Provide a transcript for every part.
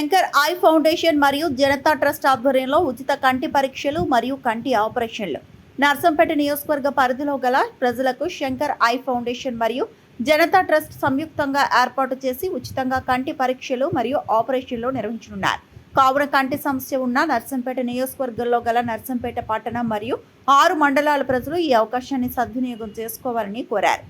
Shankar I foundation మరియు Janata trust ఆధ్వర్యంలో ఉచిత కంటి పరీక్షలు మరియు కంటి ఆపరేషన్లు. నర్సంపేట నియోజకవర్గ పరిధిలో గల ప్రజలకు శంకర్ ఐ ఫౌండేషన్ మరియు జనతా ట్రస్ట్ సంయుక్తంగా ఏర్పాటు చేసి ఉచితంగా కంటి పరీక్షలు మరియు ఆపరేషన్లు నిర్వహించనున్నారు. కావున కంటి సమస్య ఉన్న నర్సంపేట నియోజకవర్గంలో గల నర్సంపేట పట్టణం మరియు 6 మండలాల ప్రజలు ఈ అవకాశాన్ని సద్వినియోగం చేసుకోవాలని కోరారు.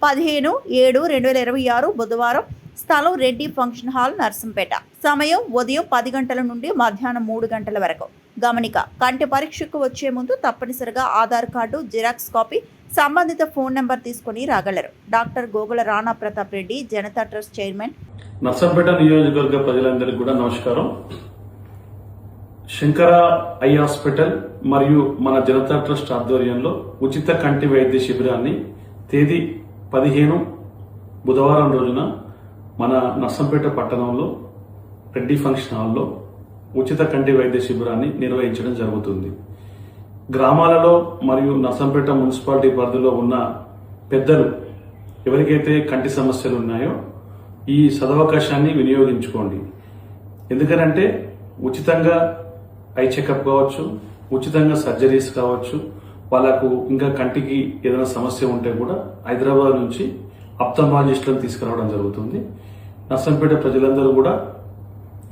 15/7/2026 బుధవారం. స్థలం రెడ్డి ఫంక్షన్ హాల్, నర్సంపేట. సమయం ఉదయం 10 గంటల నుండి మధ్యాహ్నం 3 గంటల వరకు. గమనిక: కంటి పరీక్షకు వచ్చే ముందు తప్పనిసరిగా ఆధార్ కార్డు, జిరాక్స్ కాపీ, సంబంధిత ఫోన్ నెంబర్ తీసుకుని రాగలరు. Doctor Gogula Rana Pratap Reddy, Janata trust chairman. Narsampet నియోజకవర్గ ప్రజలందరికీ కూడా నమస్కారం. శంకర ఐ హాస్పిటల్ మరియు మన జనతా ట్రస్ట్ ఆధ్వర్యంలో ఉచిత కంటి వైద్య శిబిరాన్ని తేదీ 15 బుధవారం రోజున మన నర్సంపేట పట్టణంలో రెడ్డి ఫంక్షన్ హాల్లో ఉచిత కంటి వైద్య శిబిరాన్ని నిర్వహించడం జరుగుతుంది. గ్రామాలలో మరియు నర్సంపేట మున్సిపాలిటీ పరిధిలో ఉన్న పెద్దలు ఎవరికైతే కంటి సమస్యలు ఉన్నాయో ఈ సదవకాశాన్ని వినియోగించుకోండి. ఎందుకనంటే ఉచితంగా ఐ చెకప్ కావచ్చు, ఉచితంగా సర్జరీస్ కావచ్చు, వాళ్ళకు ఇంకా కంటికి ఏదైనా సమస్య ఉంటే కూడా హైదరాబాద్ నుంచి ఆప్థమాలజిస్టులను తీసుకురావడం జరుగుతుంది. నర్సంపేట ప్రజలందరూ కూడా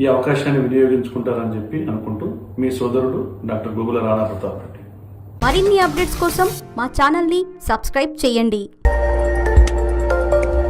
ఈ అవకాశాన్ని వినియోగించుకుంటారని చెప్పి అనుకుంటూ మీ సోదరుడు డాక్టర్ గోగుల రాణా ప్రతాప్ రెడ్డి. మరిన్ని అప్డేట్స్ కోసం మా ఛానల్ని సబ్స్క్రైబ్ చేయండి.